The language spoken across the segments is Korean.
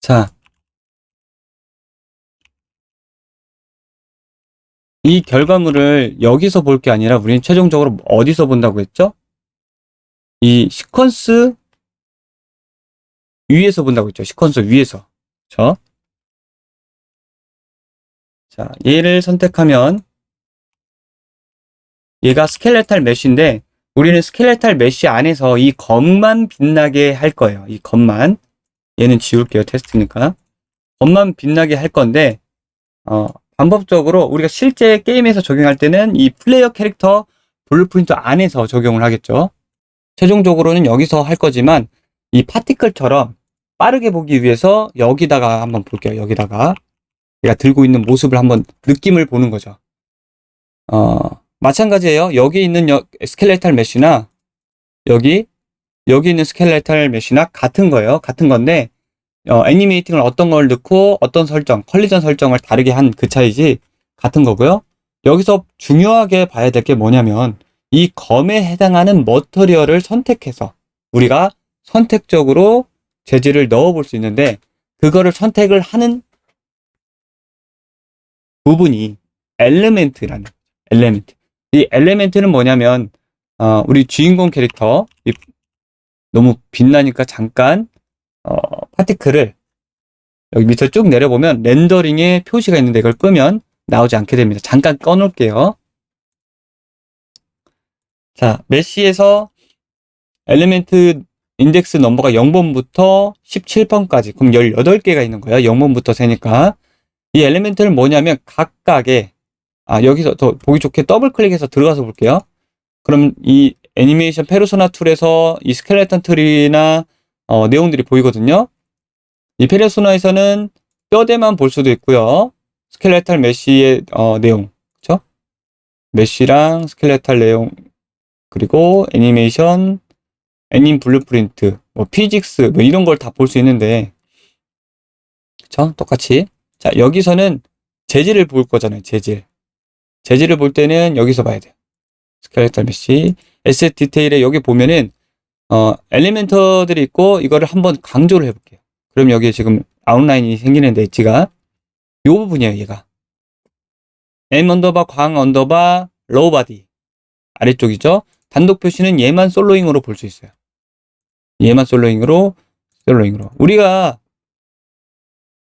자, 이 결과물을 여기서 볼 게 아니라 우리는 최종적으로 어디서 본다고 했죠? 이 시퀀스 위에서 본다고 했죠. 시퀀스 위에서. 그렇죠? 자, 얘를 선택하면 얘가 스켈레탈 메쉬인데 우리는 스켈레탈 메쉬 안에서 이 검만 빛나게 할 거예요. 이 검만. 얘는 지울게요. 테스트니까. 검만 빛나게 할 건데 방법적으로 우리가 실제 게임에서 적용할 때는 이 플레이어 캐릭터 블루프린트 안에서 적용을 하겠죠. 최종적으로는 여기서 할 거지만 이 파티클처럼 빠르게 보기 위해서 여기다가 한번 볼게요. 여기다가 얘가 들고 있는 모습을 한번 느낌을 보는 거죠. 마찬가지예요. 여기 있는 스켈레탈 메쉬나 여기 있는 스켈레탈 메쉬나 같은 거예요. 같은 건데 애니메이팅을 어떤 걸 넣고 어떤 설정, 컬리전 설정을 다르게 한 그 차이지 같은 거고요. 여기서 중요하게 봐야 될 게 뭐냐면 이 검에 해당하는 머터리얼을 선택해서 우리가 선택적으로 재질을 넣어 볼 수 있는데 그거를 선택을 하는 부분이 엘리멘트라는 엘리멘트. 이 엘리멘트는 뭐냐면 우리 주인공 캐릭터 너무 빛나니까 잠깐 파티클을 여기 밑으로 쭉 내려보면 렌더링에 표시가 있는데 이걸 끄면 나오지 않게 됩니다. 잠깐 꺼놓을게요. 자, 메쉬에서 엘리멘트 인덱스 넘버가 0번부터 17번까지 그럼 18개가 있는 거예요. 0번부터 세니까 이 엘리멘트는 뭐냐면 각각의 여기서 더 보기 좋게 더블 클릭해서 들어가서 볼게요. 그럼 이 애니메이션 페르소나 툴에서 이 스켈레톤 트리나 내용들이 보이거든요. 이 페르소나에서는 뼈대만 볼 수도 있고요. 스켈레탈 메쉬의 내용, 그쵸? 메쉬랑 스켈레탈 내용, 그리고 애니메이션, 애님 블루프린트, 피직스, 이런 걸 다 볼 수 있는데, 그쵸? 똑같이. 자, 여기서는 재질을 볼 거잖아요, 재질. 재질을 볼 때는 여기서 봐야 돼요. 스켈레탈 메쉬, 에셋 디테일에 여기 보면은, 엘리멘터들이 있고, 이거를 한번 강조를 해볼게요. 그럼 여기에 지금 아웃라인이 생기는데 엣지가 요 부분이에요. 얘가 M 언더바 광 언더바 로우 바디 아래쪽이죠. 단독 표시는 얘만 솔로잉으로 볼 수 있어요. 얘만 솔로잉으로 우리가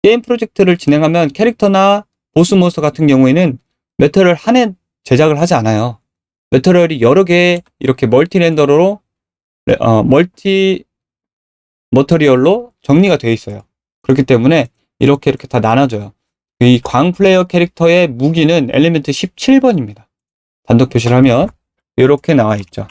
게임 프로젝트를 진행하면 캐릭터나 보스 몬스터 같은 경우에는 매터리얼 하나에 제작을 하지 않아요. 매터리얼이 여러 개 이렇게 멀티 렌더로 멀티 머터리얼로 정리가 되어 있어요. 그렇기 때문에 이렇게 다 나눠져요. 이 광 플레이어 캐릭터의 무기는 엘리멘트 17번입니다. 단독 표시를 하면 이렇게 나와 있죠.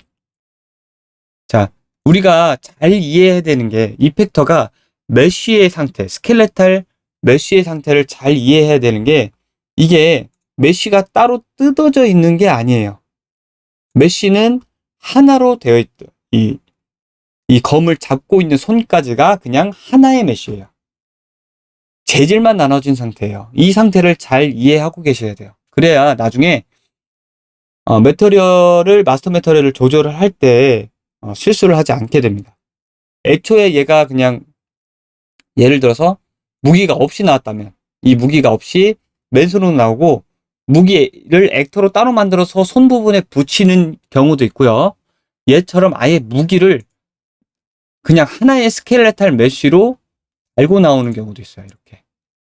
자, 우리가 잘 이해해야 되는 게 이펙터가 메쉬의 상태, 스켈레탈 메쉬의 상태를 잘 이해해야 되는 게 이게 메쉬가 따로 뜯어져 있는 게 아니에요. 메쉬는 하나로 되어 있다. 이 검을 잡고 있는 손까지가 그냥 하나의 메쉬예요. 재질만 나눠진 상태예요. 이 상태를 잘 이해하고 계셔야 돼요. 그래야 나중에 마스터 매터리얼을 조절을 할 때 실수를 하지 않게 됩니다. 애초에 얘가 그냥 예를 들어서 무기가 없이 나왔다면 이 무기가 없이 맨손으로 나오고 무기를 액터로 따로 만들어서 손 부분에 붙이는 경우도 있고요. 얘처럼 아예 무기를 그냥 하나의 스켈레탈 메쉬로 달고 나오는 경우도 있어요.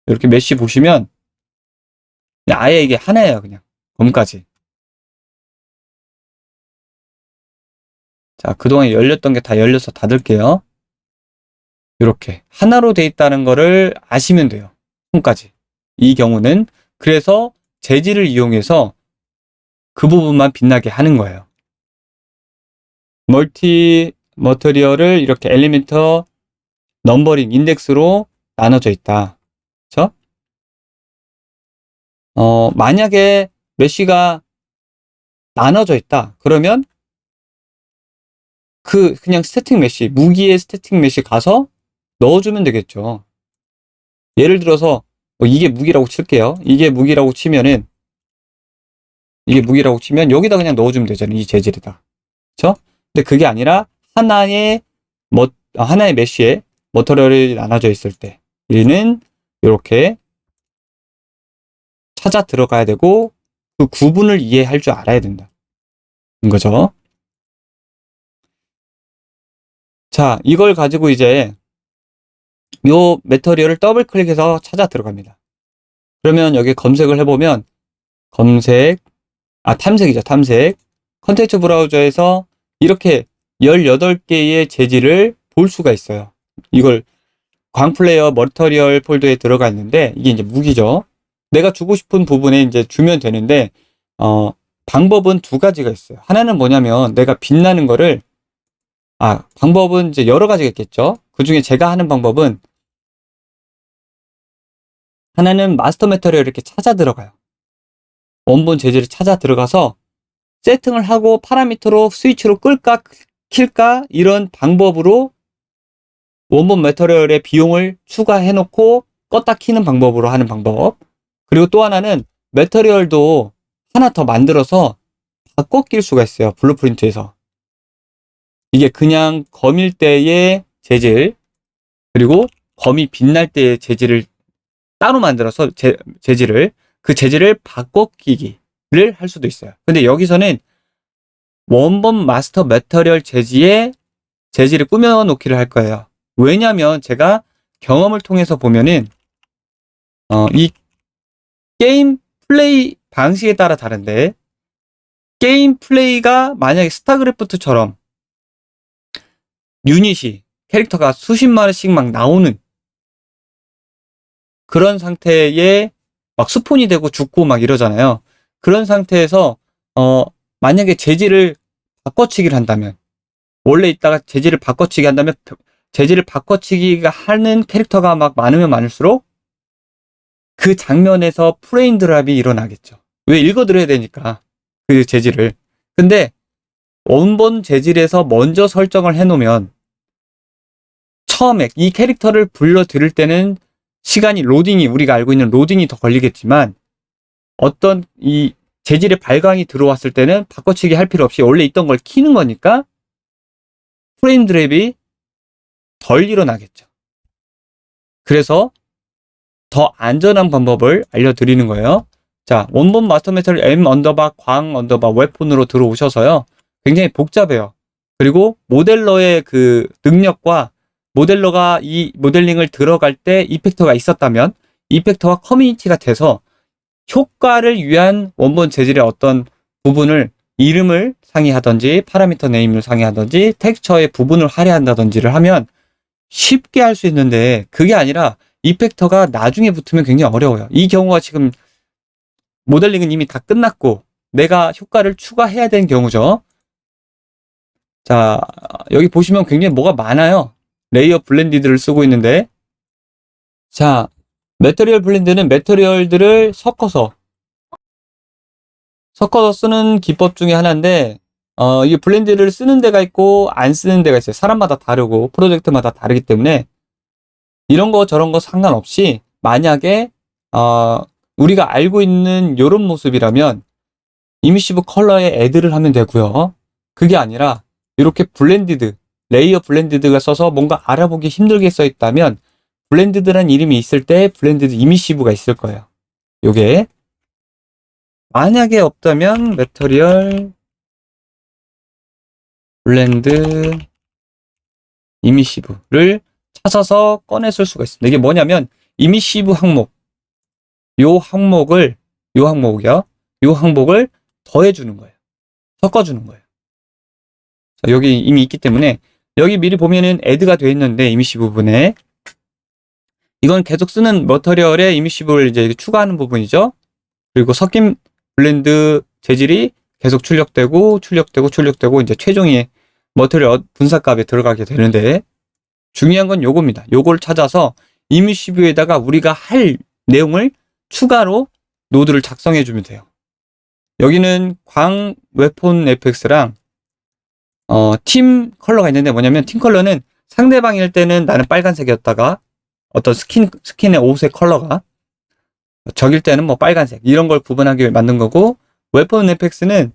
이렇게 메쉬 보시면 그냥 아예 이게 하나예요. 그냥 검까지. 자, 그동안 열렸던 게 다 열려서 닫을게요. 이렇게 하나로 돼 있다는 거를 아시면 돼요. 손까지. 이 경우는 그래서 재질을 이용해서 그 부분만 빛나게 하는 거예요. 멀티 머터리얼을 이렇게 엘리멘터 넘버링 인덱스로 나눠져 있다. 그렇죠? 만약에 메쉬가 나눠져 있다. 그러면 그냥 스태틱 메쉬, 무기의 스태틱 메쉬 가서 넣어주면 되겠죠. 예를 들어서 이게 무기라고 칠게요. 이게 무기라고 치면 여기다 그냥 넣어주면 되잖아요. 이 재질에다. 그렇죠? 근데 그게 아니라 하나의 메쉬에 머터리얼이 나눠져 있을 때 얘는 이렇게 찾아 들어가야 되고 그 구분을 이해할 줄 알아야 된다. 인 거죠. 자, 이걸 가지고 이제 요 매터리얼을 더블 클릭해서 찾아 들어갑니다. 그러면 여기 검색을 해보면 탐색이죠. 탐색. 컨텐츠 브라우저에서 이렇게 18개의 재질을 볼 수가 있어요. 이걸 광플레이어 머터리얼 폴더에 들어가 있는데 이게 이제 무기죠. 내가 주고 싶은 부분에 이제 주면 되는데 방법은 두 가지가 있어요. 하나는 뭐냐면 내가 빛나는 거를 방법은 이제 여러 가지가 있겠죠. 그 중에 제가 하는 방법은 하나는 마스터 매터리얼 이렇게 찾아 들어가요. 원본 재질을 찾아 들어가서 세팅을 하고 파라미터로 스위치로 끌까 킬까 이런 방법으로 원본 매터리얼의 비용을 추가해 놓고 껐다 키는 방법으로 하는 방법. 그리고 또 하나는 매터리얼도 하나 더 만들어서 바꿔 낄 수가 있어요. 블루프린트에서. 이게 그냥 검일 때의 재질 그리고 검이 빛날 때의 재질을 따로 만들어서 그 재질을 바꿔 끼기를 할 수도 있어요. 근데 여기서는 원본 마스터 매터리얼 재질을 꾸며 놓기를 할 거예요. 왜냐면 제가 경험을 통해서 보면은 이 게임 플레이 방식에 따라 다른데 게임 플레이가 만약에 스타크래프트처럼 유닛이 캐릭터가 수십만 원씩 막 나오는 그런 상태에 막 스폰이 되고 죽고 막 이러잖아요. 그런 상태에서 만약에 재질을 바꿔치기를 한다면 원래 있다가 재질을 바꿔치기 한다면 재질을 바꿔치기가 하는 캐릭터가 막 많으면 많을수록 그 장면에서 프레임 드랍이 일어나겠죠. 왜 읽어드려야 되니까 그 재질을. 근데 원본 재질에서 먼저 설정을 해놓으면 처음에 이 캐릭터를 불러들일 때는 우리가 알고 있는 로딩이 더 걸리겠지만 어떤 이 재질의 발광이 들어왔을 때는 바꿔치기 할 필요 없이 원래 있던 걸 키는 거니까 프레임 드랍이 덜 일어나겠죠. 그래서 더 안전한 방법을 알려드리는 거예요. 자, 원본 마스터 매터리얼 m_광_ 웹폰으로 들어오셔서요. 굉장히 복잡해요. 그리고 모델러의 그 능력과 모델러가 이 모델링을 들어갈 때 이펙터가 있었다면 이펙터와 커뮤니티가 돼서 효과를 위한 원본 재질의 어떤 부분을 이름을 상이하든지 파라미터 네임을 상이하든지 텍스처의 부분을 할애한다든지를 하면 쉽게 할 수 있는데 그게 아니라 이펙터가 나중에 붙으면 굉장히 어려워요. 이 경우가 지금 모델링은 이미 다 끝났고 내가 효과를 추가해야 되는 경우죠. 자, 여기 보시면 굉장히 뭐가 많아요. 레이어 블렌디드를 쓰고 있는데 자, 매터리얼 블렌드는 매터리얼들을 섞어서 쓰는 기법 중에 하나인데 이 블렌드를 쓰는 데가 있고 안 쓰는 데가 있어요. 사람마다 다르고 프로젝트마다 다르기 때문에 이런 거 저런 거 상관없이 만약에 우리가 알고 있는 이런 모습이라면 이미시브 컬러에 애드를 하면 되고요. 그게 아니라 이렇게 레이어 블렌디드가 써서 뭔가 알아보기 힘들게 써 있다면 블렌디드란 이름이 있을 때 블렌디드 이미시브가 있을 거예요. 요게 만약에 없다면 매터리얼 블렌드 이미시브를 찾아서 꺼냈을 수가 있습니다. 이게 뭐냐면 이미시브 항목 요 항목을 더해주는 거예요. 섞어주는 거예요. 자, 여기 이미 있기 때문에 여기 미리 보면은 애드가 되어 있는데 이미시 부분에 이건 계속 쓰는 머터리얼에 이미시브를 이제 추가하는 부분이죠. 그리고 섞인 블렌드 재질이 계속 출력되고 이제 최종의 머터리얼 분사값에 들어가게 되는데 중요한 건 요겁니다. 요걸 찾아서 이미시브에다가 우리가 할 내용을 추가로 노드를 작성해 주면 돼요. 여기는 광 웹폰 FX랑 팀 컬러가 있는데 뭐냐면 팀 컬러는 상대방일 때는 나는 빨간색이었다가 어떤 스킨의 옷의 컬러가 적일 때는 뭐 빨간색 이런 걸 구분하기 위해 만든 거고 웹폰 FX는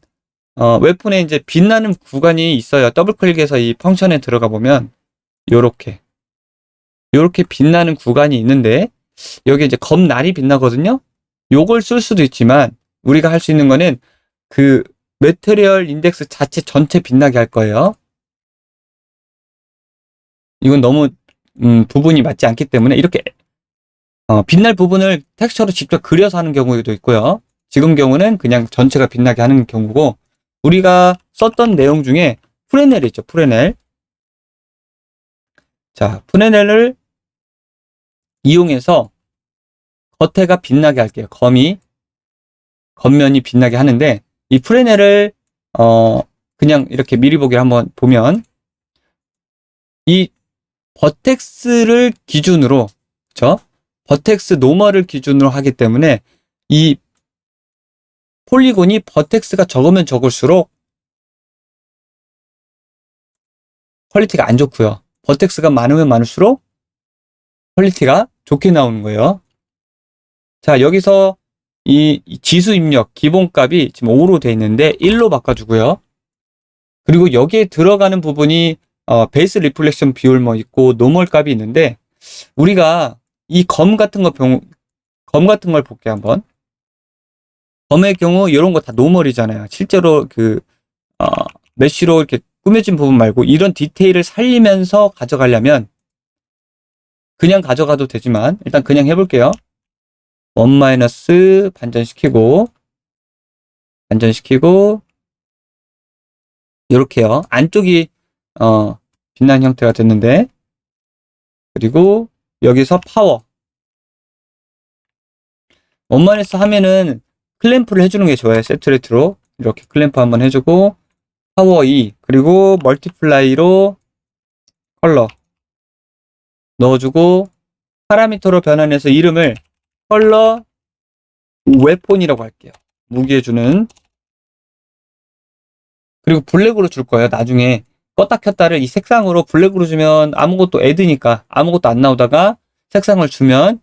웹폰에 이제 빛나는 구간이 있어요. 더블 클릭해서 이 펑션에 들어가 보면 요렇게 요렇게 빛나는 구간이 있는데 여기 이제 검날이 빛나거든요. 요걸 쓸 수도 있지만 우리가 할 수 있는 거는 그 매트리얼 인덱스 자체 전체 빛나게 할 거예요. 이건 너무 부분이 맞지 않기 때문에 이렇게 빛날 부분을 텍스처로 직접 그려서 하는 경우도 있고요. 지금 경우는 그냥 전체가 빛나게 하는 경우고, 우리가 썼던 내용 중에 프레넬이 있죠. 프레넬. 자, 프레넬을 이용해서 겉에가 빛나게 할게요. 겉면이 빛나게 하는데, 이 프레넬을 그냥 이렇게 미리 보기를 한번 보면, 이 버텍스를 기준으로, 그쵸? 버텍스 노멀을 기준으로 하기 때문에 이 폴리곤이 버텍스가 적으면 적을수록 퀄리티가 안 좋고요. 버텍스가 많으면 많을수록 퀄리티가 좋게 나오는 거예요. 자, 여기서 이 지수 입력 기본값이 지금 5로 돼 있는데 1로 바꿔주고요. 그리고 여기에 들어가는 부분이 베이스 리플렉션 비율 뭐 있고 노멀 값이 있는데, 우리가 이 검 같은 걸 볼게요, 한번. 검의 경우 이런 거 다 노멀이잖아요. 실제로 메쉬로 이렇게 꾸며진 부분 말고 이런 디테일을 살리면서 가져가려면 그냥 가져가도 되지만 일단 그냥 해볼게요. 1- 반전시키고 이렇게요. 안쪽이 빛난 형태가 됐는데, 그리고 여기서 파워 1- 하면은 클램프를 해주는 게 좋아요. 세트레이트로 이렇게 클램프 한번 해주고, 파워 2, 그리고 멀티플라이로 컬러 넣어주고, 파라미터로 변환해서 이름을 컬러 웨폰이라고 할게요. 무기에 주는. 그리고 블랙으로 줄 거예요. 나중에 껐다 켰다를 이 색상으로 블랙으로 주면 아무것도 애드니까 아무것도 안 나오다가 색상을 주면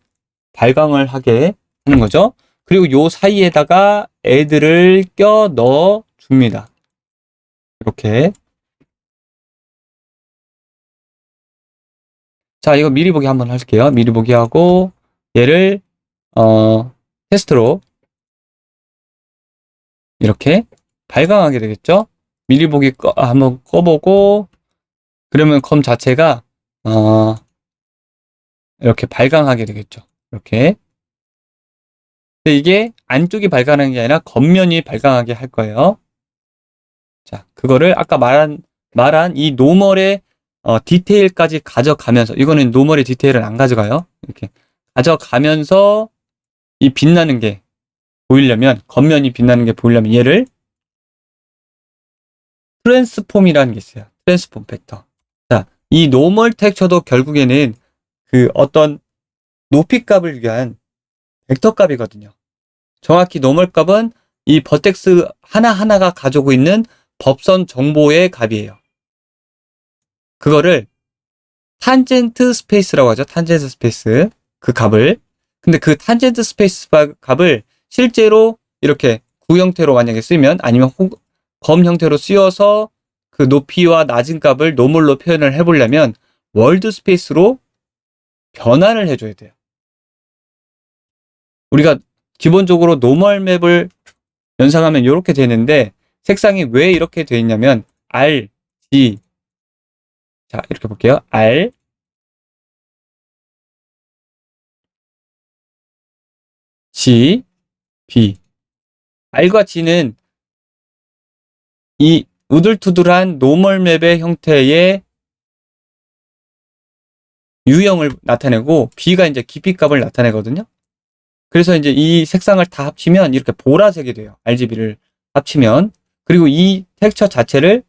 발광을 하게 하는 거죠. 그리고 요 사이에다가 애드를 껴 넣어 줍니다. 이렇게. 자, 이거 미리 보기 한번 할게요. 미리 보기 하고 얘를 테스트로 이렇게 발광하게 되겠죠. 미리 보기 한번 꺼보고, 그러면 검 자체가 이렇게 발광하게 되겠죠. 이렇게. 근데 이게 안쪽이 발광하는 게 아니라 겉면이 발광하게 할 거예요. 자, 그거를 아까 말한 이 노멀의 디테일까지 가져가면서, 이거는 노멀의 디테일은 안 가져가요. 이렇게 가져가면서 이 빛나는 게 보이려면, 겉면이 빛나는 게 보이려면 얘를 트랜스폼이라는 게 있어요. 트랜스폼 팩터. 자, 이 노멀 텍스처도 결국에는 그 어떤 높이 값을 위한 벡터 값이거든요. 정확히 노멀 값은 이 버텍스 하나하나가 가지고 있는 법선 정보의 값이에요. 그거를 탄젠트 스페이스라고 하죠. 탄젠트 스페이스. 그 값을. 근데 그 탄젠트 스페이스 값을 실제로 이렇게 구 형태로 만약에 쓰면, 아니면 검 형태로 쓰여서 그 높이와 낮은 값을 노멀로 표현을 해보려면 월드 스페이스로 변환을 해줘야 돼요. 우리가 기본적으로 노멀 맵을 연상하면 이렇게 되는데, 색상이 왜 이렇게 되어 있냐면 R, G, 자 이렇게 볼게요. R, G, B. R과 G는 이 우들투들한 노멀 맵의 형태의 유형을 나타내고, B가 이제 깊이값을 나타내거든요. 그래서 이제 이 색상을 다 합치면 이렇게 보라색이 돼요. RGB를 합치면. 그리고 이 텍스처 자체를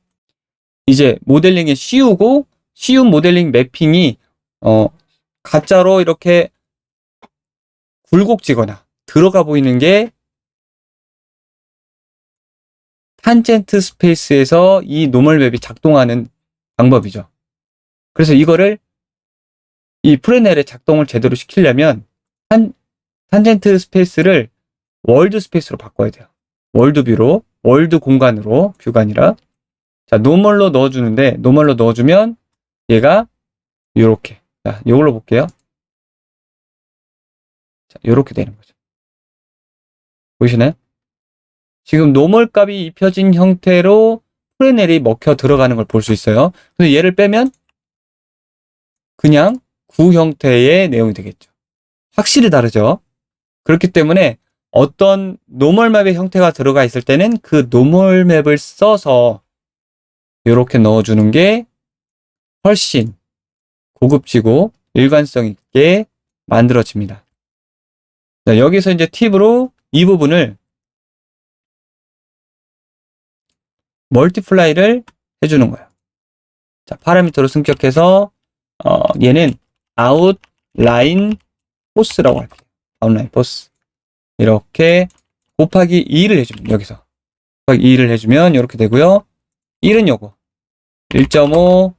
이제 모델링에 씌우고, 쉬운 모델링 매핑이 가짜로 이렇게 굴곡지거나 들어가 보이는 게 탄젠트 스페이스에서 이 노멀 맵이 작동하는 방법이죠. 그래서 이거를 이 프레넬의 작동을 제대로 시키려면 탄젠트 스페이스를 월드 스페이스로 바꿔야 돼요. 월드 뷰로, 월드 공간으로, 뷰가 아니라. 자, 노멀로 넣어주는데, 노멀로 넣어주면 얘가 이렇게 자, 이걸로 볼게요. 자, 요렇게 되는 거죠. 보이시나요? 지금 노멀 값이 입혀진 형태로 프레넬이 먹혀 들어가는 걸 볼 수 있어요. 근데 얘를 빼면 그냥 구 형태의 내용이 되겠죠. 확실히 다르죠. 그렇기 때문에 어떤 노멀 맵의 형태가 들어가 있을 때는 그 노멀 맵을 써서 이렇게 넣어주는 게 훨씬 고급지고 일관성 있게 만들어집니다. 자, 여기서 이제 팁으로 이 부분을 멀티플라이를 해주는 거예요. 자, 파라미터로 승격해서 얘는 아웃라인 포스라고 할게요. 아웃라인 포스. 이렇게 곱하기 2를 해주면 여기서 곱하기 2를 해주면 이렇게 되고요. 1은 요거 1.5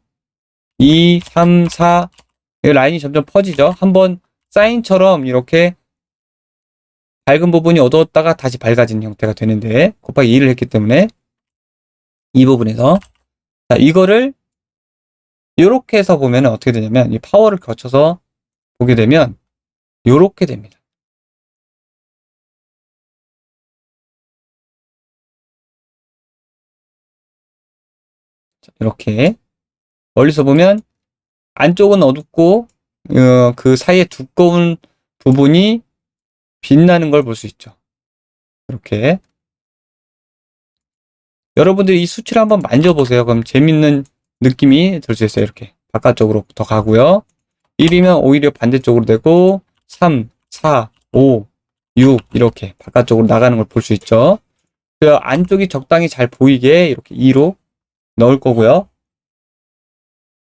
2 3 4 이 라인이 점점 퍼지죠. 한번 사인처럼 이렇게 밝은 부분이 어두웠다가 다시 밝아진 형태가 되는데 곱하기 2를 했기 때문에 이 부분에서 자, 이거를 이렇게 해서 보면 어떻게 되냐면 이 파워를 거쳐서 보게 되면 이렇게 됩니다. 자, 이렇게 멀리서 보면 안쪽은 어둡고 그 사이에 두꺼운 부분이 빛나는 걸 볼 수 있죠. 이렇게 여러분들이 이 수치를 한번 만져보세요. 그럼 재밌는 느낌이 들 수 있어요. 이렇게 바깥쪽으로 더 가고요. 1이면 오히려 반대쪽으로 되고 3, 4, 5, 6 이렇게 바깥쪽으로 나가는 걸 볼 수 있죠. 그 안쪽이 적당히 잘 보이게 이렇게 2로 넣을 거고요.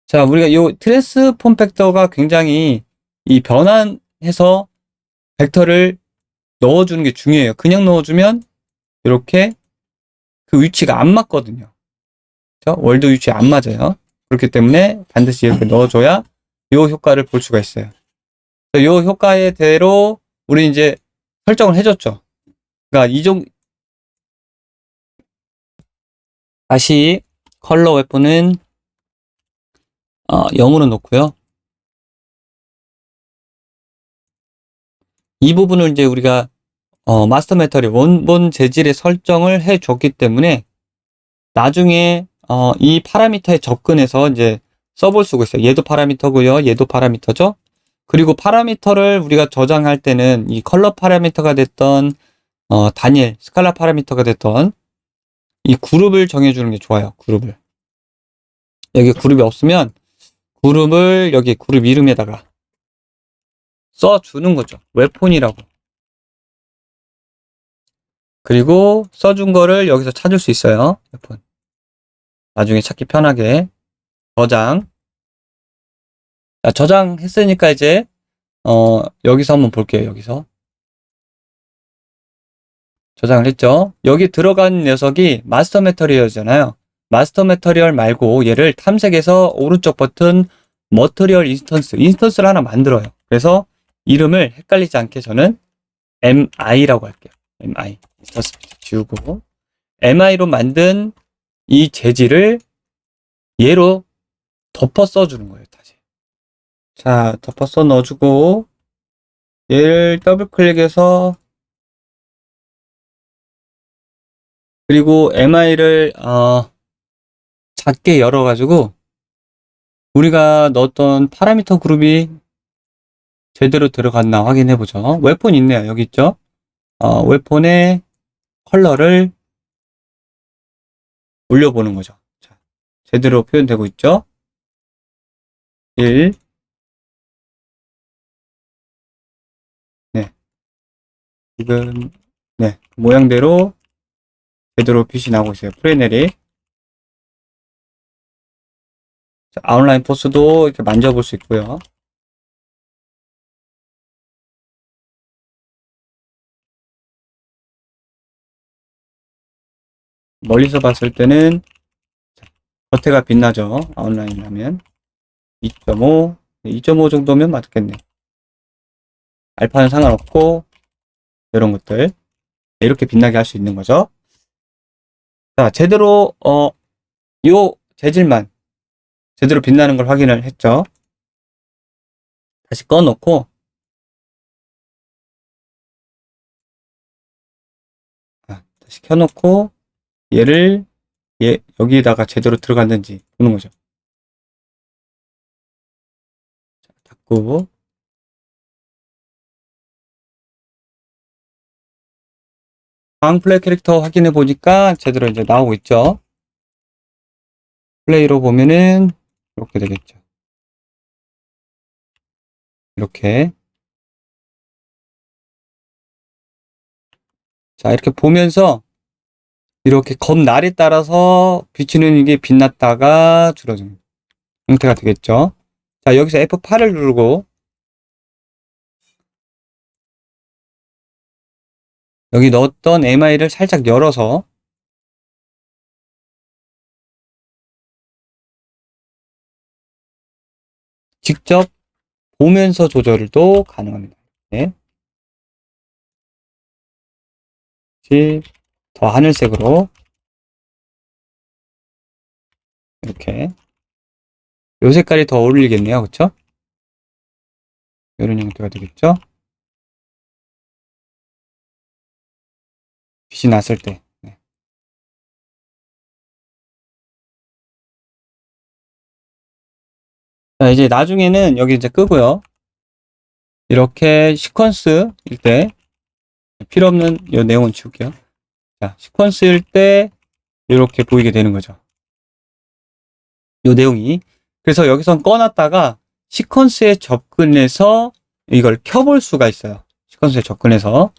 자, 우리가 이 트랜스폼 팩터가 굉장히 이 변환해서 벡터를 넣어주는 게 중요해요. 그냥 넣어주면 이렇게 그 위치가 안 맞거든요. 그렇죠? 월드 위치에 안 맞아요. 그렇기 때문에 반드시 이렇게 넣어줘야 이 효과를 볼 수가 있어요. 이 효과에 대로 우리 이제 설정을 해줬죠. 그러니까 다시 컬러 웨폰은 0으로 놓고요. 이 부분을 이제 우리가 마스터 메터리얼 원본 재질의 설정을 해줬기 때문에 나중에 이 파라미터에 접근해서 이제 써볼 수가 있어요. 얘도 파라미터고요. 얘도 파라미터죠. 그리고 파라미터를 우리가 저장할 때는 이 컬러 파라미터가 됐던 다니엘 스칼라 파라미터가 됐던 이 그룹을 정해주는 게 좋아요. 그룹을 여기 그룹이 없으면 그룹을 여기 그룹 이름에다가 써주는 거죠. 웹폰이라고. 그리고 써준 거를 여기서 찾을 수 있어요. 웹폰. 나중에 찾기 편하게 저장. 자, 저장했으니까 이제 여기서 한번 볼게요. 여기서 저장을 했죠. 여기 들어간 녀석이 마스터 메터리얼이잖아요. 마스터 메터리얼 말고 얘를 탐색해서 오른쪽 버튼 머터리얼 인스턴스를 하나 만들어요. 그래서 이름을 헷갈리지 않게 저는 MI라고 할게요. MI 인스턴스 지우고 MI로 만든 이 재질을 얘로 덮어 써주는 거예요. 다시. 자, 덮어 써 넣어주고 얘를 더블 클릭해서 그리고 MI를 작게 열어가지고 우리가 넣었던 파라미터 그룹이 제대로 들어갔나 확인해보죠. 웹폰 있네요. 여기 있죠. 웹폰에 컬러를 올려보는 거죠. 자, 제대로 표현되고 있죠. 1 네, 지금 네, 모양대로 제대로 빛이 나고 있어요. 프레넬이. 자, 아웃라인 포스도 이렇게 만져볼 수 있고요. 멀리서 봤을 때는 겉에가 빛나죠. 아웃라인 하면 2.5 2.5 정도면 맞겠네. 알파는 상관없고 이런 것들 이렇게 빛나게 할 수 있는 거죠. 자, 제대로 요 재질만 제대로 빛나는 걸 확인을 했죠. 다시 꺼놓고, 다시 켜놓고, 얘를, 여기에다가 제대로 들어갔는지 보는 거죠. 자, 닫고, 다음 플레이 캐릭터 확인해 보니까 제대로 이제 나오고 있죠. 플레이로 보면은, 이렇게 되겠죠. 이렇게. 자, 이렇게 보면서, 이렇게 검날에 따라서 비추는 이게 빛났다가 줄어드는 형태가 되겠죠. 자, 여기서 F8을 누르고, 여기 넣었던 MI를 살짝 열어서, 직접 보면서 조절도 가능합니다. 네. 더 하늘색으로, 이렇게. 요 색깔이 더 어울리겠네요. 그쵸? 이런 형태가 되겠죠? 빛이 났을 때. 네. 자, 이제 나중에는 여기 이제 끄고요. 이렇게 시퀀스일 때, 필요 없는 이 내용은 지울게요. 자, 시퀀스일 때, 이렇게 보이게 되는 거죠. 이 내용이. 그래서 여기선 꺼놨다가 시퀀스에 접근해서 이걸 켜볼 수가 있어요. 시퀀스에 접근해서.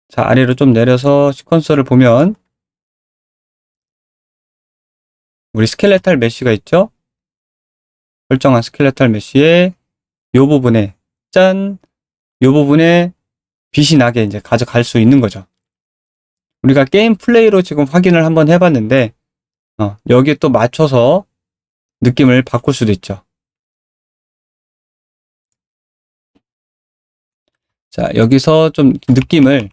자, 아래로 좀 내려서 시퀀서를 보면 우리 스켈레탈 메쉬가 있죠? 설정한 스켈레탈 메쉬에 요 부분에 짠! 요 부분에 빛이 나게 이제 가져갈 수 있는 거죠. 우리가 게임 플레이로 지금 확인을 한번 해봤는데 여기에 또 맞춰서 느낌을 바꿀 수도 있죠. 자, 여기서 좀 느낌을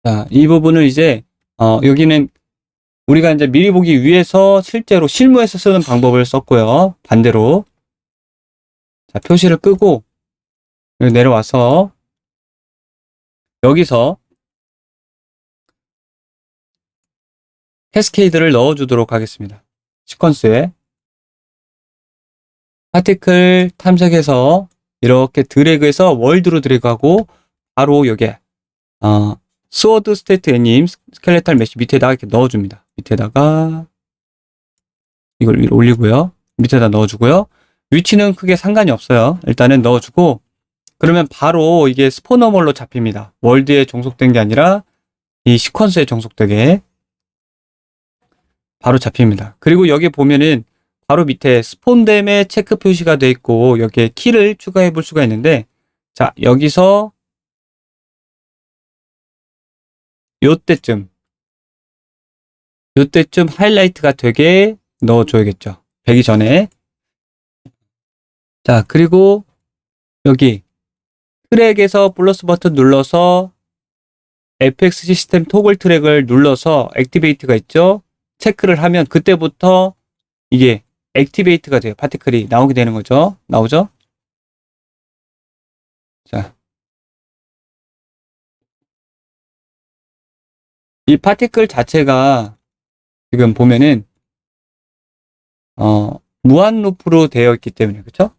자, 이 부분을 이제 여기는 우리가 이제 미리 보기 위해서 실제로 실무에서 쓰는 방법을 썼고요. 반대로 자, 표시를 끄고 여기 내려와서 여기서 캐스케이드를 넣어주도록 하겠습니다. 시퀀스에 파티클 탐색해서 이렇게 드래그해서 월드로 드래그하고 바로 여기에 스워드 스테이트 애님 스켈레탈 메쉬 밑에다가 이렇게 넣어줍니다. 밑에다가 이걸 위로 올리고요. 밑에다 넣어주고요. 위치는 크게 상관이 없어요. 일단은 넣어주고 그러면 바로 이게 스포너멀로 잡힙니다. 월드에 종속된 게 아니라 이 시퀀스에 종속되게 바로 잡힙니다. 그리고 여기 보면은 바로 밑에 스폰댐의 체크 표시가 되어 있고 여기에 키를 추가해 볼 수가 있는데 자 여기서 요때쯤 하이라이트가 되게 넣어줘야겠죠. 배기 전에. 자 그리고 여기 트랙에서 플러스 버튼 눌러서 FX 시스템 토글 트랙을 눌러서 액티베이트가 있죠. 체크를 하면 그때부터 이게 액티베이트가 돼요. 파티클이 나오게 되는 거죠. 나오죠? 자, 이 파티클 자체가 지금 보면은 무한 루프로 되어 있기 때문에 그렇죠?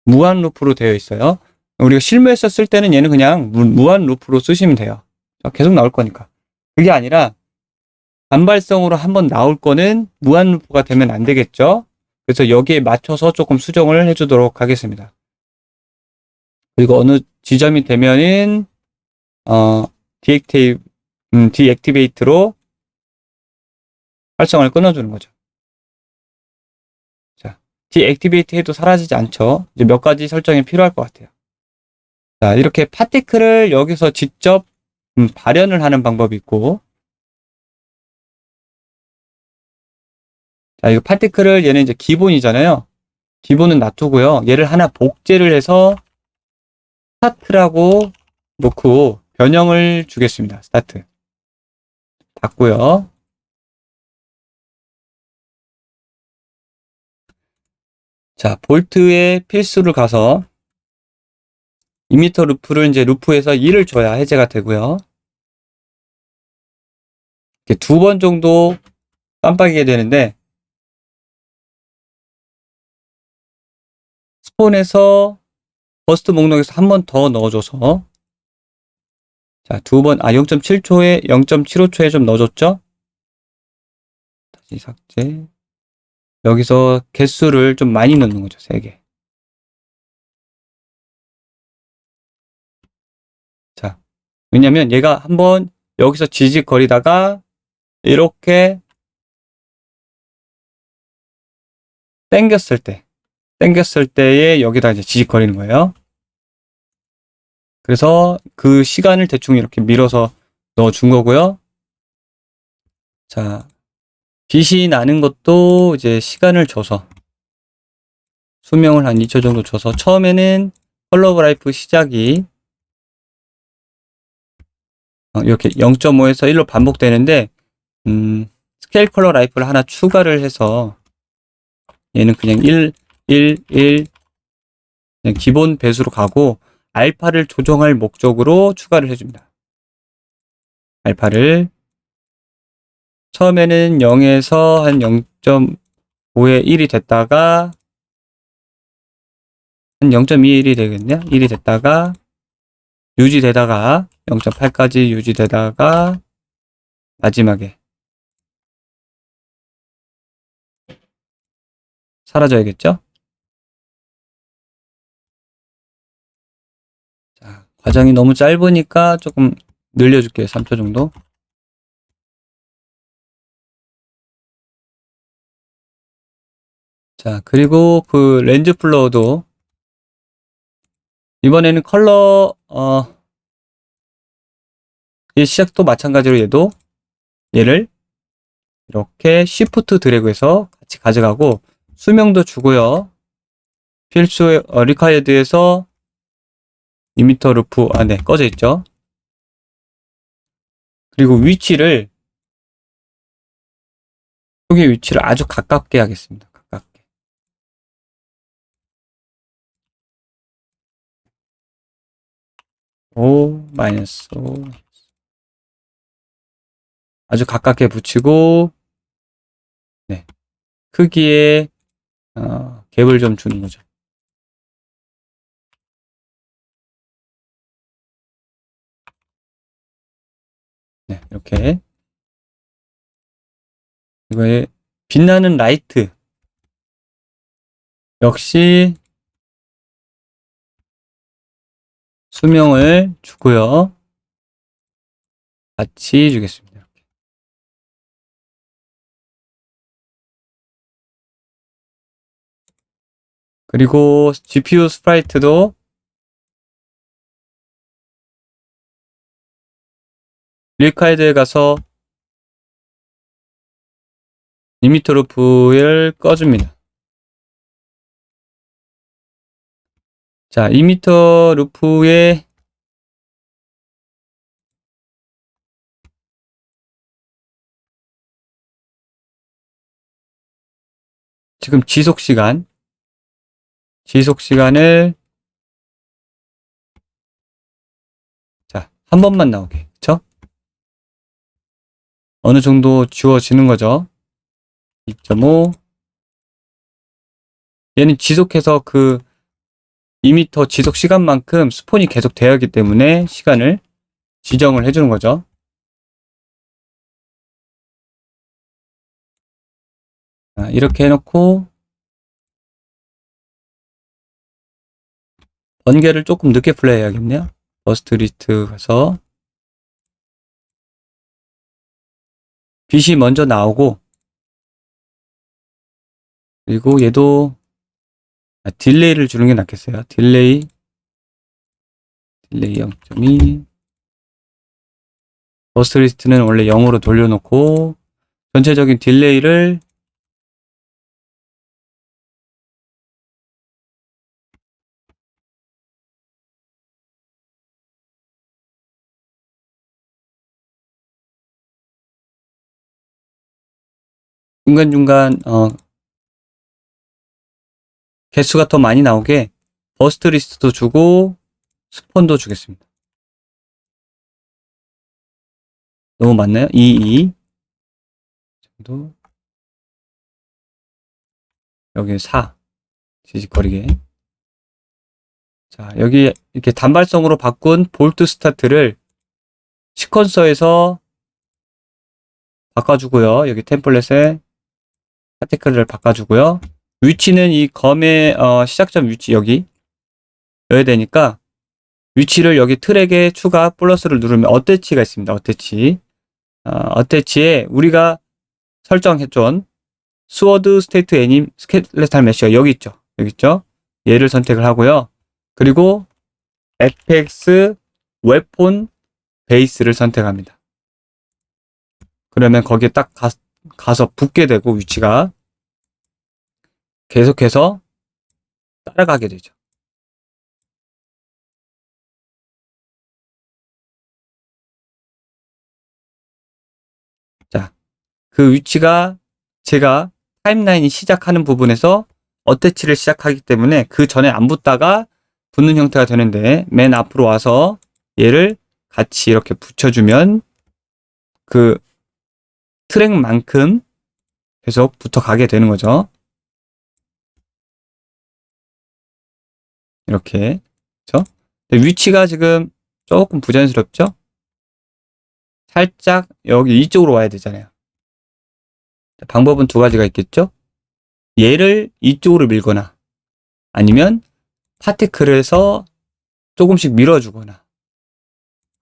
무한 루프로 되어 있어요. 우리가 실무에서 쓸 때는 얘는 그냥 무한 루프로 쓰시면 돼요. 계속 나올 거니까. 그게 아니라 단발성으로 한번 나올 거는 무한 루프가 되면 안 되겠죠. 그래서 여기에 맞춰서 조금 수정을 해주도록 하겠습니다. 그리고 어느 지점이 되면은 디액티베이트로 활성화를 끊어주는 거죠. 자, 디액티베이트 해도 사라지지 않죠. 이제 몇 가지 설정이 필요할 것 같아요. 자, 이렇게 파티클을 여기서 직접 발현을 하는 방법이 있고, 자, 이거 파티클을 얘는 이제 기본이잖아요. 기본은 놔두고요. 얘를 하나 복제를 해서 스타트라고 놓고 변형을 주겠습니다. 스타트. 닫고요. 자, 볼트의 필수를 가서 2m 루프를 이제 루프에서 1을 줘야 해제가 되고요. 이렇게 2번 정도 깜빡이게 되는데 스폰에서 버스트 목록에서 한 번 더 넣어줘서 자, 0.7초에 0.75초에 좀 넣어줬죠? 다시 삭제. 여기서 개수를 좀 많이 넣는 거죠. 3개. 자, 왜냐면 얘가 한번 여기서 지직거리다가 이렇게 당겼을 때에 여기다 이제 지직거리는 거예요. 그래서 그 시간을 대충 이렇게 밀어서 넣어준 거고요. 자, 빛이 나는 것도 이제 시간을 줘서 수명을 한 2초 정도 줘서 처음에는 컬러 오브 라이프 시작이 이렇게 0.5에서 1로 반복되는데 스케일 컬러 라이프를 하나 추가를 해서 얘는 그냥 1, 1, 1 그냥 기본 배수로 가고 알파를 조정할 목적으로 추가를 해줍니다. 알파를 처음에는 0에서 한 0.5에 1이 됐다가 한 0.21이 되겠네요. 1이 됐다가 유지되다가 0.8까지 유지되다가 마지막에 사라져야겠죠? 자, 과정이 너무 짧으니까 조금 늘려줄게요. 3초 정도. 자, 그리고 그 렌즈 플로어도 이번에는 컬러 이 시작도 마찬가지로 얘를 이렇게 시프트 드래그해서 같이 가져가고 수명도 주고요. 필수 리콰이어드에서 2m 루프 안에 꺼져 있죠. 그리고 위치를 여기 위치를 아주 가깝게 하겠습니다. 가깝게. -5 아주 가깝게 붙이고 네. 크기에 갭을 좀 주는 거죠. 네, 이렇게 이거에 빛나는 라이트 역시 수명을 주고요. 같이 주겠습니다. 이렇게. 그리고 GPU 스프라이트도 릴카이드에 가서 2m 루프를 꺼줍니다. 자, 2m 루프에 지금 지속시간을 자, 한 번만 나오게. 그쵸? 어느 정도 지워지는 거죠. 2.5 얘는 지속해서 그 2m 지속 시간만큼 스폰이 계속 돼야 하기 때문에 시간을 지정을 해주는 거죠. 이렇게 해놓고 번개를 조금 늦게 플레이해야겠네요. 버스트 리스트 가서 빛이 먼저 나오고 그리고 얘도 딜레이를 주는 게 낫겠어요. 딜레이 0.2 버스트 리스트는 원래 0으로 돌려놓고 전체적인 딜레이를 중간중간 개수가 더 많이 나오게 버스트 리스트도 주고 스폰도 주겠습니다. 너무 많나요? 2 정도. 여기 4 지직거리게. 자, 여기 이렇게 단발성으로 바꾼 볼트 스타트를 시퀀서에서 바꿔주고요. 여기 템플릿에 파티클을 바꿔주고요. 위치는 이 검의 시작점 위치 여기 여야 되니까 위치를 여기 트랙에 추가 플러스를 누르면 어태치가 있습니다. 어태치. 어태치에 우리가 설정했던 스워드 스테이트 애님 스켈레탈 메시가 여기 있죠. 여기 있죠. 얘를 선택을 하고요. 그리고 FX 웨폰 베이스를 선택합니다. 그러면 거기에 딱 가서 붙게 되고 위치가 계속해서 따라가게 되죠. 자, 그 위치가 제가 타임라인이 시작하는 부분에서 어태치를 시작하기 때문에 그 전에 안 붙다가 붙는 형태가 되는데 맨 앞으로 와서 얘를 같이 이렇게 붙여주면 그 트랙만큼 계속 붙어가게 되는 거죠. 이렇게. 그렇죠? 위치가 지금 조금 부자연스럽죠? 살짝 여기 이쪽으로 와야 되잖아요. 방법은 두 가지가 있겠죠? 얘를 이쪽으로 밀거나 아니면 파티클에서 조금씩 밀어주거나.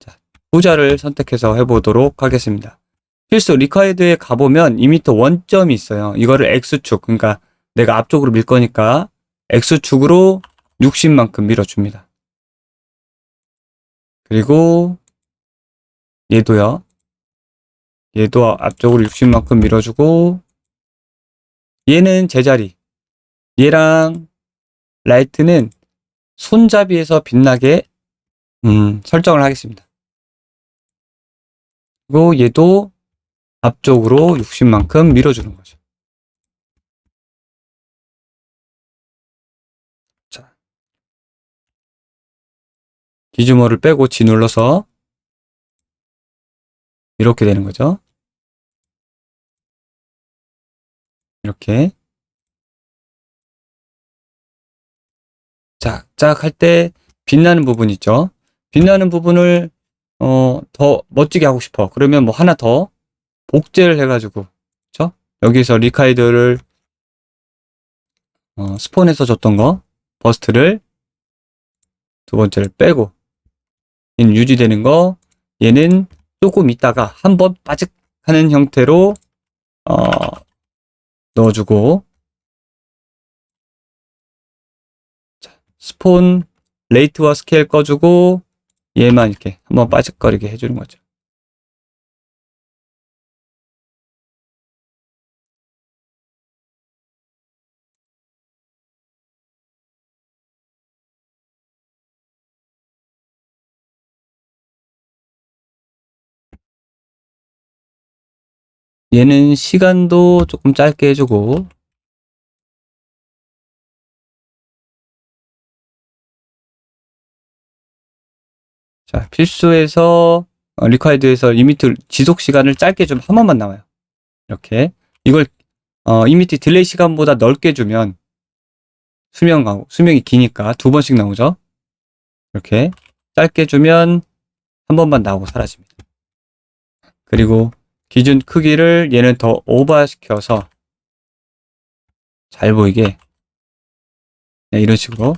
자, 후자를 선택해서 해보도록 하겠습니다. 필수 리콰이드에 가보면 이미터 원점이 있어요. 이거를 X축, 그러니까 내가 앞쪽으로 밀 거니까 X축으로 60만큼 밀어줍니다. 그리고 얘도요. 얘도 앞쪽으로 60만큼 밀어주고 얘는 제자리. 얘랑 라이트는 손잡이에서 빛나게 설정을 하겠습니다. 그리고 얘도 앞쪽으로 60만큼 밀어주는 거죠. 자, 기즈모를 빼고 G 눌러서 이렇게 되는 거죠. 이렇게. 자, 짝 할 때 빛나는 부분 있죠. 빛나는 부분을 더 멋지게 하고 싶어. 그러면 뭐 하나 더 복제를 해가지고, 그쵸? 여기서 리카이드를 스폰에서 줬던 거 버스트를 두 번째를 빼고 얘는 유지되는 거 얘는 조금 있다가 한번 빠직하는 형태로 어, 넣어주고 자, 스폰 레이트와 스케일 꺼주고 얘만 이렇게 한번 빠직거리게 해주는 거죠. 얘는 시간도 조금 짧게 해주고 자 필수에서 리콰이드에서 리미트 지속 시간을 짧게 좀 한 번만 나와요. 이렇게 이걸 이미트 딜레이 시간보다 넓게 주면 수명이 기니까 두 번씩 나오죠. 이렇게 짧게 주면 한 번만 나오고 사라집니다. 그리고 기준 크기를 얘는 더 오버시켜서 잘 보이게 네, 이런 식으로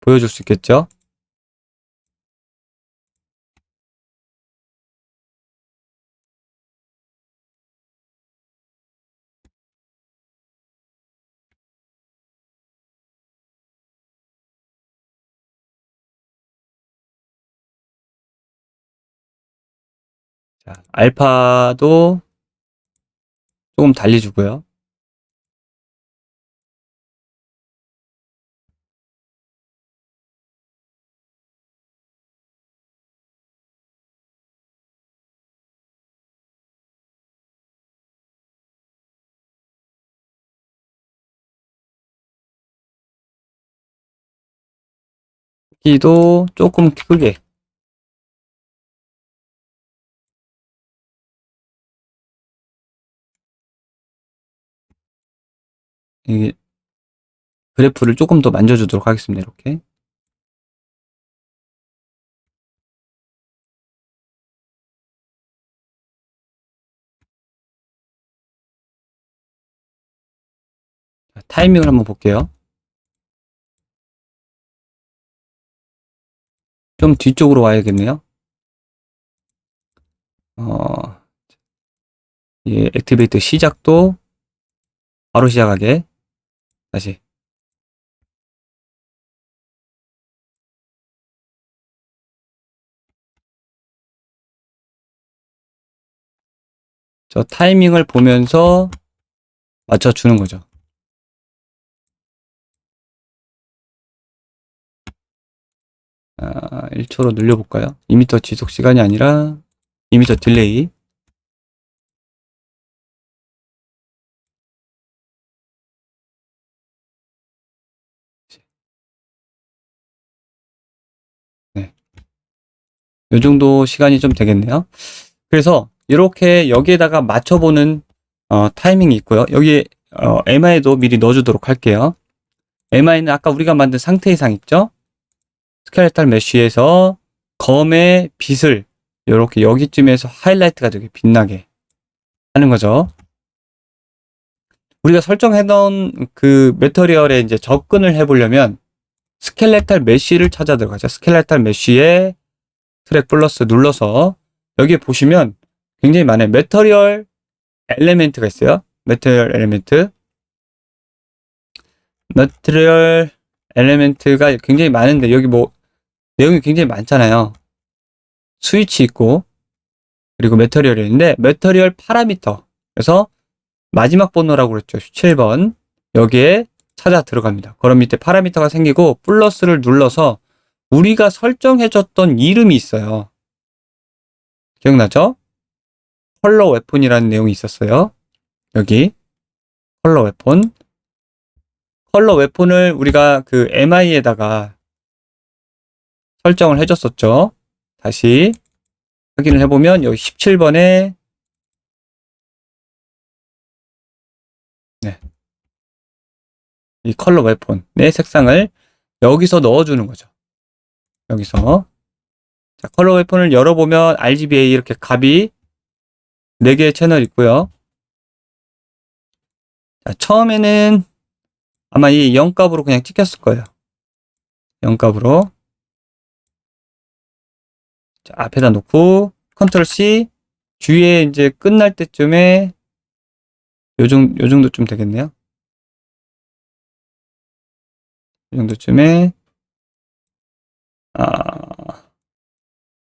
보여줄 수 있겠죠. 자, 알파도 조금 달리 주고요. 키도 조금 크게. 이 그래프를 조금 더 만져주도록 하겠습니다. 이렇게. 자, 타이밍을 한번 볼게요. 좀 뒤쪽으로 와야겠네요. 이 액티베이트 시작도 바로 시작하게. 다시. 저 타이밍을 보면서 맞춰주는 거죠. 1초로 늘려볼까요? 2m 지속 시간이 아니라 2m 딜레이. 네. 요 정도 시간이 좀 되겠네요. 그래서 이렇게 여기에다가 맞춰보는 타이밍이 있고요. 여기 MI도 미리 넣어주도록 할게요. MI는 아까 우리가 만든 상태 이상 있죠? 스켈레탈 메쉬에서 검의 빛을 이렇게 여기쯤에서 하이라이트가 되게 빛나게 하는 거죠. 우리가 설정해놓은 그 매터리얼에 이제 접근을 해보려면 스켈레탈 메쉬를 찾아 들어가죠. 스켈레탈 메쉬에 트랙 플러스 눌러서 여기에 보시면 굉장히 많아요. 매터리얼 엘리멘트가 있어요. 매터리얼 엘리멘트가 굉장히 많은데 여기 뭐 내용이 굉장히 많잖아요. 스위치 있고 그리고 매터리얼이 있는데 매터리얼 파라미터, 그래서 마지막 번호라고 그랬죠. 17번. 여기에 찾아 들어갑니다. 그럼 밑에 파라미터가 생기고 플러스를 눌러서 우리가 설정해줬던 이름이 있어요. 기억나죠? 컬러 웨폰이라는 내용이 있었어요. 여기 컬러 웨폰. 컬러 웨폰을 우리가 그 MI에다가 설정을 해줬었죠. 다시 확인을 해보면 여기 17번에 네, 이 컬러 웨폰의 색상을 여기서 넣어주는 거죠. 여기서 자, 컬러 웨폰을 열어보면 RGBA 이렇게 값이 4개의 채널 있고요. 자, 처음에는 아마 이 0값으로 그냥 찍혔을 거예요. 0값으로. 자, 앞에다 놓고 컨트롤 C, 주위에 이제 끝날 때쯤에 요 정도쯤 되겠네요. 이 정도쯤에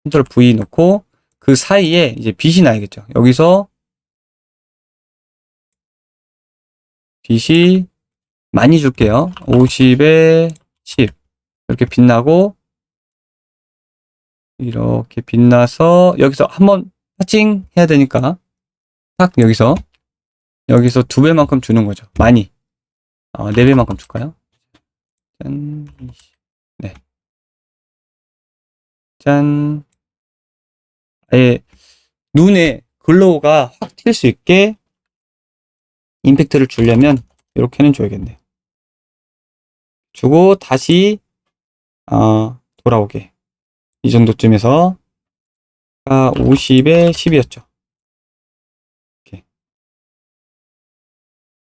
컨트롤 V 놓고 그 사이에 이제 빛이 나야겠죠. 여기서 빛이 많이 줄게요. 50에 10 이렇게 빛나고 이렇게 빛나서 여기서 한번 파칭 해야 되니까 딱 여기서 2배만큼 주는 거죠. 많이 4배만큼 줄까요? 짠. 네. 짠. 아예 눈에 글로우가 확 튈 수 있게 임팩트를 주려면 이렇게는 줘야겠네. 주고 다시 돌아오게. 이 정도쯤에서 50에 10이었죠. 이렇게.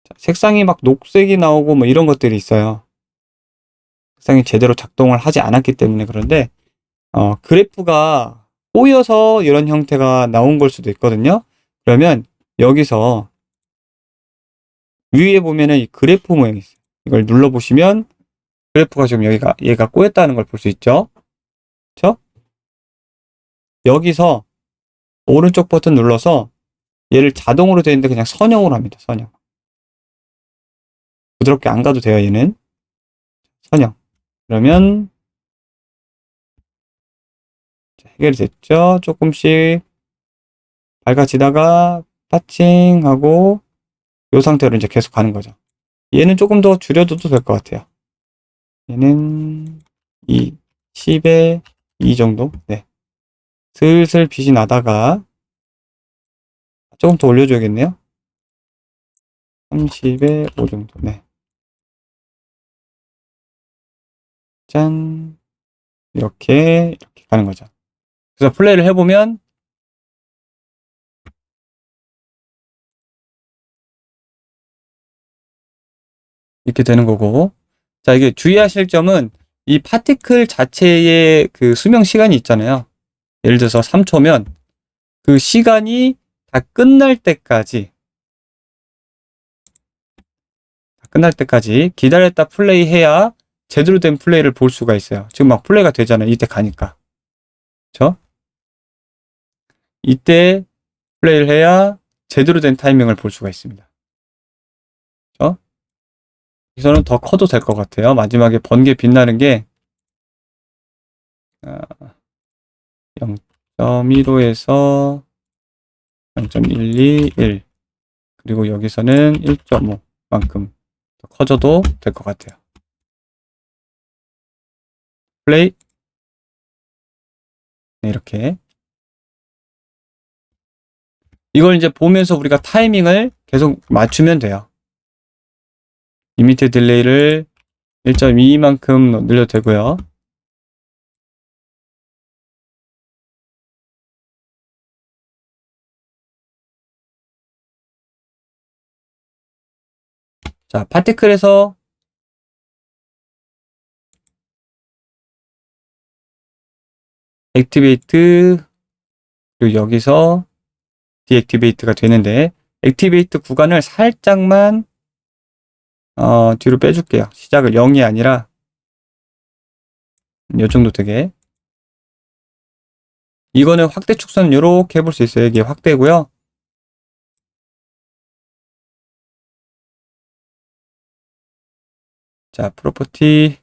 자, 색상이 막 녹색이 나오고 뭐 이런 것들이 있어요. 색상이 제대로 작동을 하지 않았기 때문에. 그런데 그래프가 꼬여서 이런 형태가 나온 걸 수도 있거든요. 그러면 여기서 위에 보면은 이 그래프 모양이 있어요. 이걸 눌러보시면 그래프가 지금 얘가 꼬였다는 걸 볼 수 있죠. 그렇죠? 여기서 오른쪽 버튼 눌러서 얘를 자동으로 되어 있는데 그냥 선형으로 합니다. 선형. 부드럽게 안 가도 돼요. 얘는 선형. 그러면 해결이 됐죠. 조금씩 밝아지다가 파칭하고 이 상태로 이제 계속 가는 거죠. 얘는 조금 더 줄여둬도 될 것 같아요. 얘는 2 10에 2 정도. 네. 슬슬 빛이 나다가 조금 더 올려줘야겠네요. 30에 5 정도. 네. 짠. 이렇게 가는 거죠. 그래서 플레이를 해보면 이렇게 되는 거고. 자, 이게 주의하실 점은 이 파티클 자체의 그 수명 시간이 있잖아요. 예를 들어서 3초면 그 시간이 다 끝날 때까지 기다렸다 플레이해야 제대로 된 플레이를 볼 수가 있어요. 지금 막 플레이가 되잖아요. 이때 가니까. 그쵸? 이때 플레이를 해야 제대로 된 타이밍을 볼 수가 있습니다. 그쵸? 여기서는 더 커도 될 것 같아요. 마지막에 번개 빛나는 게 0.15에서 0.121 그리고 여기서는 1.5만큼 더 커져도 될 것 같아요. 플레이. 네, 이렇게 이걸 이제 보면서 우리가 타이밍을 계속 맞추면 돼요. 이미트 딜레이를 1.2만큼 늘려도 되고요. 자, 파티클에서 액티베이트 그리고 여기서 디액티베이트가 되는데 액티베이트 구간을 살짝만 뒤로 빼줄게요. 시작을 0이 아니라 이 정도 되게. 이거는 확대 축소는 이렇게 해볼 수 있어요. 이게 확대고요. 자, 프로퍼티.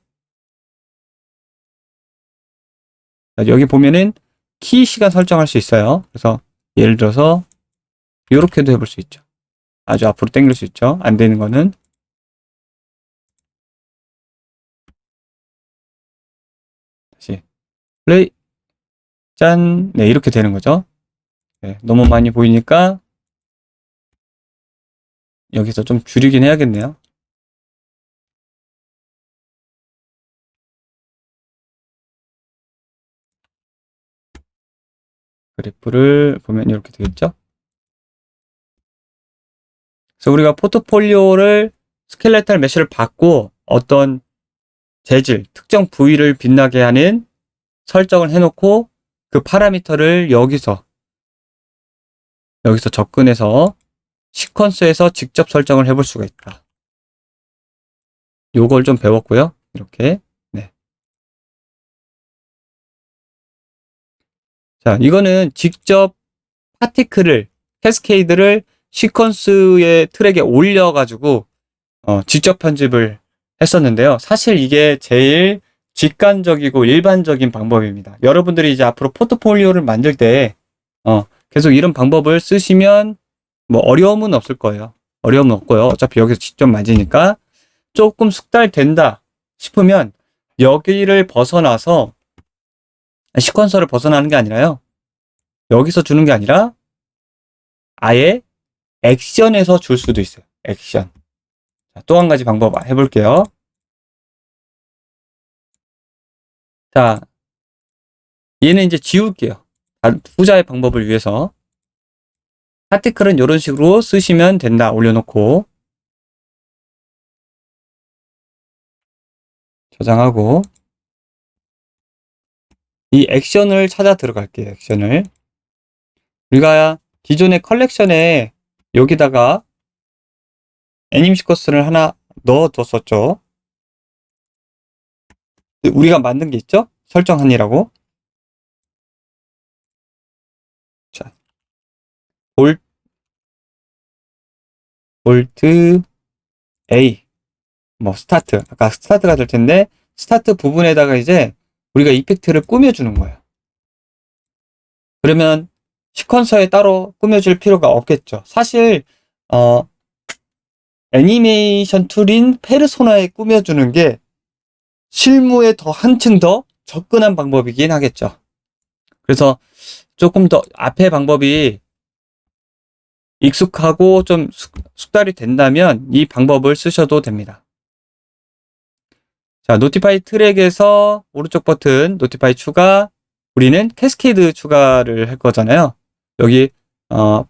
여기 보면은 키 시간 설정할 수 있어요. 그래서 예를 들어서 이렇게도 해볼 수 있죠. 아주 앞으로 당길 수 있죠. 안 되는 거는 다시 플레이. 짠. 네, 이렇게 되는 거죠. 네, 너무 많이 보이니까 여기서 좀 줄이긴 해야겠네요. 그래프를 보면 이렇게 되겠죠. 그래서 우리가 포트폴리오를 스켈레탈 메쉬를 받고 어떤 재질, 특정 부위를 빛나게 하는 설정을 해놓고 그 파라미터를 여기서 접근해서 시퀀스에서 직접 설정을 해볼 수가 있다. 요걸 좀 배웠고요. 이렇게. 네. 자, 이거는 직접 파티클을, 캐스케이드를 시퀀스의 트랙에 올려가지고 직접 편집을 했었는데요. 사실 이게 제일 직관적이고 일반적인 방법입니다. 여러분들이 이제 앞으로 포트폴리오를 만들 때 계속 이런 방법을 쓰시면 뭐 어려움은 없을 거예요. 어려움은 없고요. 어차피 여기서 직접 만지니까 조금 숙달된다 싶으면 여기를 벗어나서 시퀀서를 벗어나는 게 아니라요. 여기서 주는 게 아니라 아예 액션에서 줄 수도 있어요. 액션. 또 한 가지 방법 해볼게요. 자, 얘는 이제 지울게요. 후자의 방법을 위해서. 파티클은 이런 식으로 쓰시면 된다. 올려놓고 저장하고 이 액션을 찾아 들어갈게요. 액션을. 우리가 기존의 컬렉션에 여기다가 애님 시퀀스를 하나 넣어뒀었죠. 우리가 만든 게 있죠? 설정하니라고. 자, 볼트 A 뭐 스타트. 아까 스타트가 될 텐데 스타트 부분에다가 이제 우리가 이펙트를 꾸며주는 거예요. 그러면 시퀀서에 따로 꾸며줄 필요가 없겠죠. 사실 애니메이션 툴인 페르소나에 꾸며주는 게 실무에 더 한층 더 접근한 방법이긴 하겠죠. 그래서 조금 더 앞에 방법이 익숙하고 좀 숙달이 된다면 이 방법을 쓰셔도 됩니다. 자, 노티파이 트랙에서 오른쪽 버튼 노티파이 추가, 우리는 캐스케이드 추가를 할 거잖아요. 여기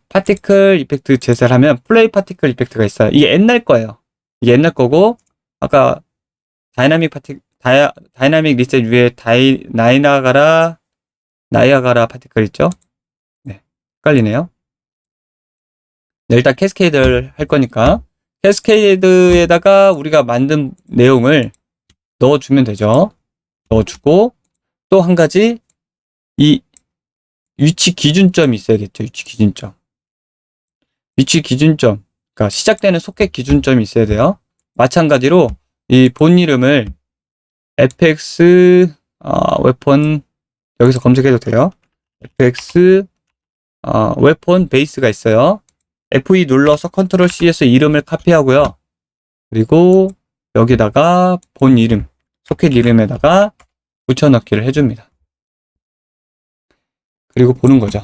파티클 이펙트 제세를 하면 플레이 파티클 이펙트가 있어요. 이게 옛날 거예요. 이게 옛날 거고, 아까 다이나믹 리셋 위에 나이아가라 파티클 있죠? 네, 헷갈리네요. 네, 일단 캐스케이드를 할 거니까 캐스케이드에다가 우리가 만든 내용을 넣어주면 되죠. 넣어주고 또 한 가지 이 위치 기준점이 있어야겠죠. 위치 기준점. 위치 기준점. 그러니까 시작되는 소켓 기준점이 있어야 돼요. 마찬가지로 이 본 이름을 fx 웨폰 여기서 검색해도 돼요. fx 웨폰 베이스가 있어요. F2 눌러서 컨트롤 C에서 이름을 카피하고요. 그리고 여기다가 본 이름, 소켓 이름에다가 붙여넣기를 해줍니다. 그리고 보는 거죠.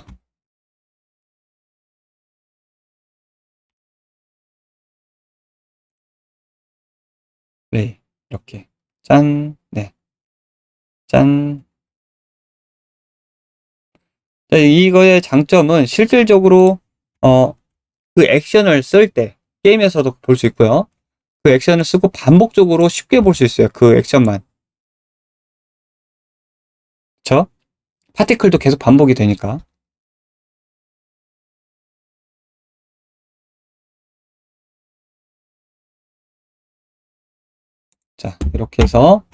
네, 이렇게 짠, 네, 짠. 자, 이거의 장점은 실질적으로 그 액션을 쓸 때 게임에서도 볼 수 있고요. 그 액션을 쓰고 반복적으로 쉽게 볼 수 있어요. 그 액션만. 그쵸? 파티클도 계속 반복이 되니까. 자, 이렇게 해서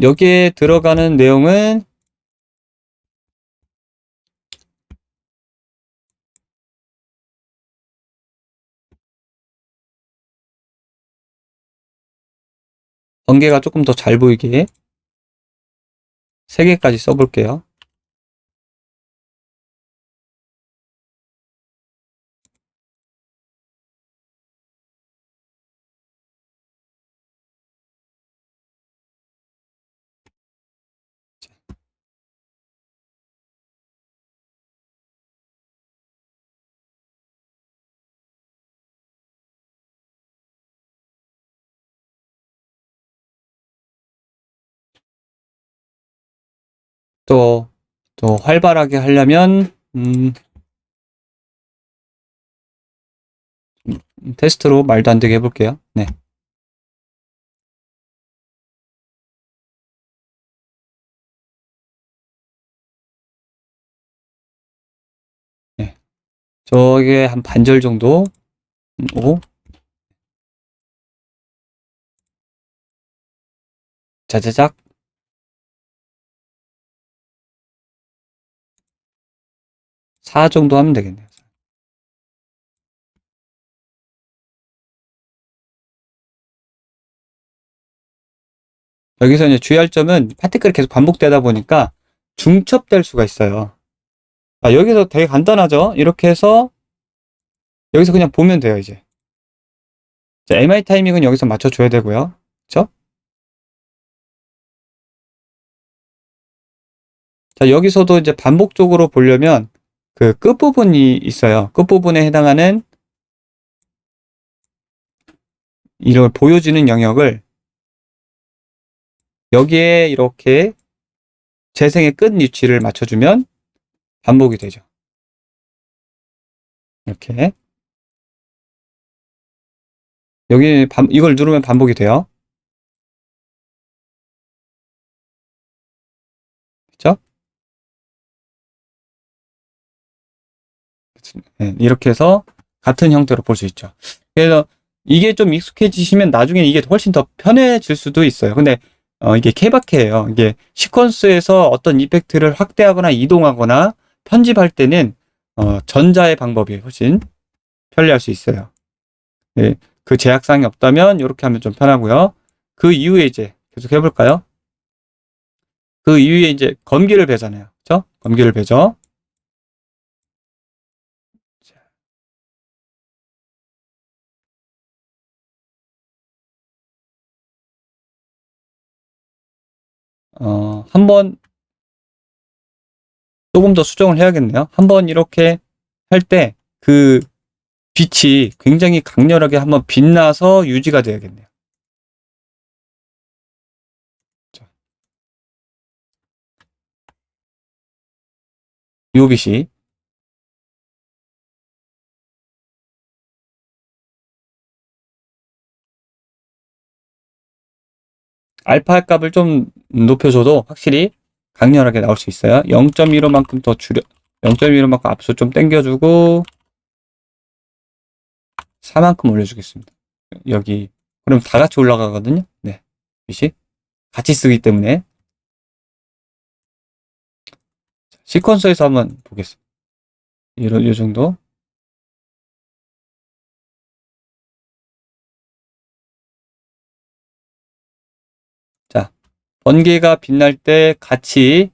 여기에 들어가는 내용은 번개가 조금 더 잘 보이게 3개까지 써볼게요. 또, 더 활발하게 하려면, 테스트로 말도 안 되게 해볼게요. 네. 네. 저게 한 반절 정도, 오, 자자작, 4 정도 하면 되겠네요. 여기서 이제 주의할 점은 파티클이 계속 반복되다 보니까 중첩될 수가 있어요. 아, 여기서 되게 간단하죠? 이렇게 해서 여기서 그냥 보면 돼요, 이제. 자, MI 타이밍은 여기서 맞춰줘야 되고요. 그쵸? 자, 여기서도 이제 반복적으로 보려면 그 끝부분이 있어요. 끝부분에 해당하는 이걸 보여주는 영역을 여기에 이렇게 재생의 끝 위치를 맞춰주면 반복이 되죠. 이렇게. 이걸 누르면 반복이 돼요. 그쵸? 네, 이렇게 해서 같은 형태로 볼 수 있죠. 그래서 이게 좀 익숙해지시면 나중에 이게 훨씬 더 편해질 수도 있어요. 근데 이게 케바케예요. 이게 시퀀스에서 어떤 이펙트를 확대하거나 이동하거나 편집할 때는 전자의 방법이 훨씬 편리할 수 있어요. 네, 그 제약사항이 없다면 이렇게 하면 좀 편하고요. 그 이후에 이제 계속 해볼까요? 그 이후에 이제 검기를 배잖아요. 그렇죠? 검기를 배죠. 한번 조금 더 수정을 해야겠네요. 한번 이렇게 할 때 그 빛이 굉장히 강렬하게 한번 빛나서 유지가 돼야겠네요. 자, 요 빛이 알파 값을 좀 높여줘도 확실히 강렬하게 나올 수 있어요. 0.15만큼 더 줄여, 0.15만큼 앞서 좀 당겨주고 4만큼 올려주겠습니다. 여기 그럼 다 같이 올라가거든요. 네, 빛이 같이 쓰기 때문에 시퀀서에서 한번 보겠습니다. 이 정도. 자, 번개가 빛날 때 같이